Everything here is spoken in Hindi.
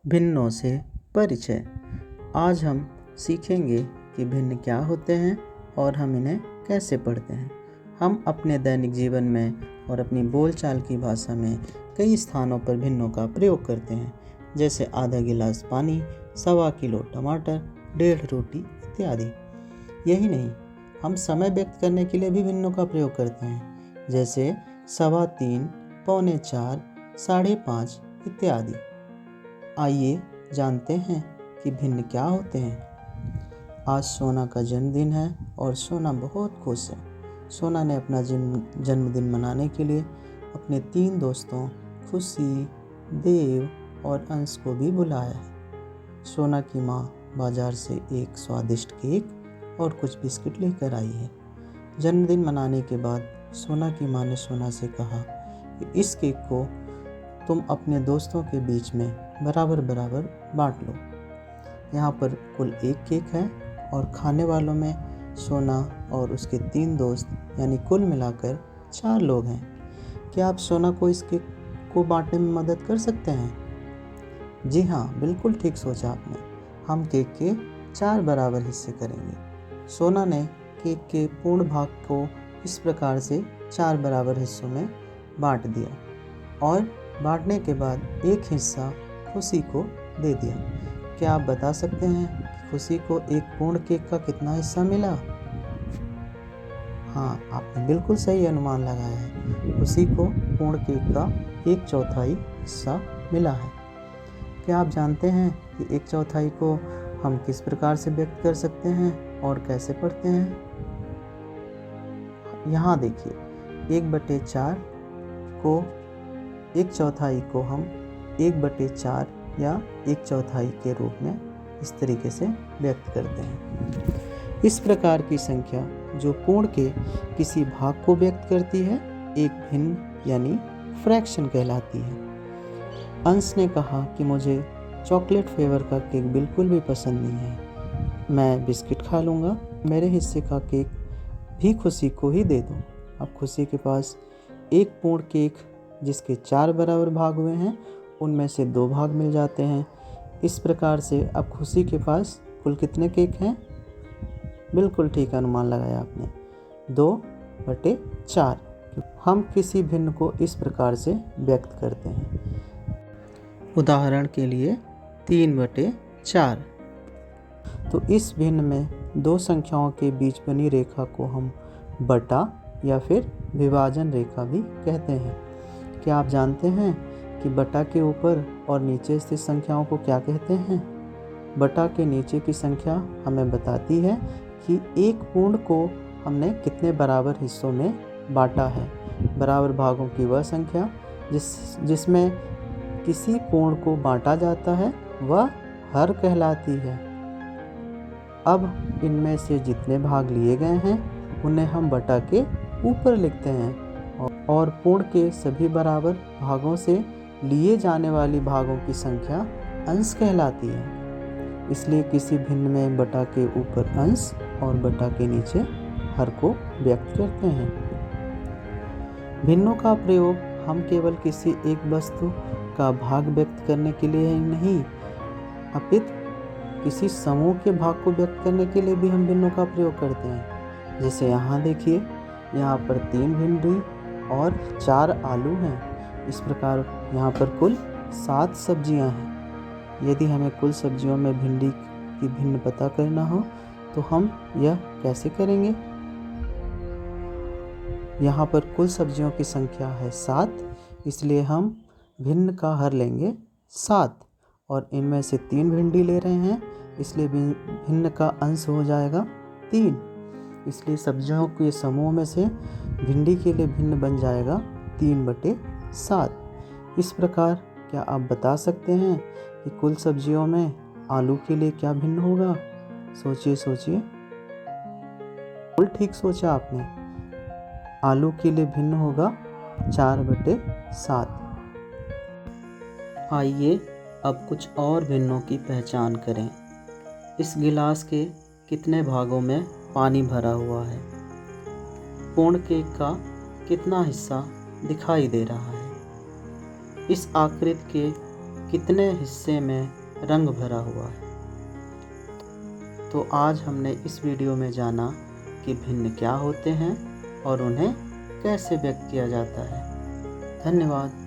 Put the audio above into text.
भिन्नों से परिचय। आज हम सीखेंगे कि भिन्न क्या होते हैं और हम इन्हें कैसे पढ़ते हैं। हम अपने दैनिक जीवन में और अपनी बोलचाल की भाषा में कई स्थानों पर भिन्नों का प्रयोग करते हैं, जैसे आधा गिलास पानी, 1.25 किलो टमाटर, 1.5 रोटी इत्यादि। यही नहीं, हम समय व्यक्त करने के लिए भी भिन्नों का प्रयोग करते हैं, जैसे 3:15, 4:45, 5:30 इत्यादि। आइए जानते हैं कि भिन्न क्या होते हैं। आज सोना का जन्मदिन है और सोना बहुत खुश है। सोना ने अपना जन्मदिन मनाने के लिए अपने 3 दोस्तों खुशी, देव और अंश को भी बुलाया है। सोना की माँ बाजार से एक स्वादिष्ट केक और कुछ बिस्किट लेकर आई है। जन्मदिन मनाने के बाद सोना की माँ ने सोना से कहा कि इस केक को तुम अपने दोस्तों के बीच में बराबर बराबर बांट लो। यहाँ पर कुल 1 केक है और खाने वालों में सोना और उसके 3 दोस्त यानी कुल मिलाकर 4 लोग हैं। क्या आप सोना को इस केक को बांटने में मदद कर सकते हैं? जी हाँ, बिल्कुल ठीक सोचा आपने। हम केक के 4 बराबर हिस्से करेंगे। सोना ने केक के पूर्ण भाग को इस प्रकार से 4 बराबर हिस्सों में बांट दिया और बांटने के बाद एक हिस्सा खुशी को दे दिया। क्या आप बता सकते हैं कि खुशी को एक पूर्ण केक का कितना हिस्सा मिला? हाँ, आपने बिल्कुल सही अनुमान लगाया है। खुशी को पूर्ण केक का 1/4 हिस्सा मिला है। क्या आप जानते हैं कि 1/4 को हम किस प्रकार से व्यक्त कर सकते हैं और कैसे पढ़ते हैं? यहाँ देखिए, 1/4 को 1/4 को हम 1/4 या 1/4 के रूप में इस तरीके से व्यक्त करते हैं। इस प्रकार की संख्या जो पूर्ण के किसी भाग को व्यक्त करती है, एक भिन्न यानी फ्रैक्शन कहलाती है। अंश ने कहा कि मुझे चॉकलेट फ्लेवर का केक बिल्कुल भी पसंद नहीं है। मैं बिस्किट खा लूँगा। मेरे हिस्से का केक भी खुशी को ही दे दो। अब खुशी के पास एक पूर्ण केक जिसके 4 बराबर भाग हुए हैं, उनमें से 2 भाग मिल जाते हैं। इस प्रकार से अब खुशी के पास कुल कितने केक हैं? बिल्कुल ठीक अनुमान लगाया आपने, 2/4। हम किसी भिन्न को इस प्रकार से व्यक्त करते हैं। उदाहरण के लिए 3/4। तो इस भिन्न में 2 संख्याओं के बीच बनी रेखा को हम बटा या फिर विभाजन रेखा भी कहते हैं। क्या आप जानते हैं कि बटा के ऊपर और नीचे स्थित संख्याओं को क्या कहते हैं? बटा के नीचे की संख्या हमें बताती है कि एक पूर्ण को हमने कितने बराबर हिस्सों में बांटा है। बराबर भागों की वह संख्या जिसमें किसी पूर्ण को बांटा जाता है वह हर कहलाती है। अब इनमें से जितने भाग लिए गए हैं उन्हें हम बटा के ऊपर लिखते हैं और पूर्ण के सभी बराबर भागों से लिए जाने वाली भागों की संख्या अंश कहलाती है। इसलिए किसी भिन्न में बटा के ऊपर अंश और बटा के नीचे हर को व्यक्त करते हैं। भिन्नों का प्रयोग हम केवल किसी एक वस्तु का भाग व्यक्त करने के लिए ही नहीं, अपितु किसी समूह के भाग को व्यक्त करने के लिए भी हम भिन्नों का प्रयोग करते हैं। जैसे यहाँ देखिए, यहाँ पर 3 भिंडी और 4 आलू हैं। इस प्रकार यहाँ पर कुल 7 सब्जियाँ हैं। यदि हमें कुल सब्जियों में भिंडी की भिन्न पता करना हो तो हम यह कैसे करेंगे? यहाँ पर कुल सब्जियों की संख्या है 7, इसलिए हम भिन्न का हर लेंगे 7 और इनमें से 3 भिंडी ले रहे हैं, इसलिए भिन्न का अंश हो जाएगा 3। इसलिए सब्जियों के समूह में से भिंडी के लिए भिन्न बन जाएगा 3/7। इस प्रकार क्या आप बता सकते हैं कि कुल सब्जियों में आलू के लिए क्या भिन्न होगा? सोचिए। बिल्कुल ठीक सोचा आपने। आलू के लिए भिन्न होगा 4/7। आइए अब कुछ और भिन्नों की पहचान करें। इस गिलास के कितने भागों में पानी भरा हुआ है? पूर्ण केक का कितना हिस्सा दिखाई दे रहा है? इस आकृति के कितने हिस्से में रंग भरा हुआ है। तो आज हमने इस वीडियो में जाना कि भिन्न क्या होते हैं और उन्हें कैसे व्यक्त किया जाता है। धन्यवाद।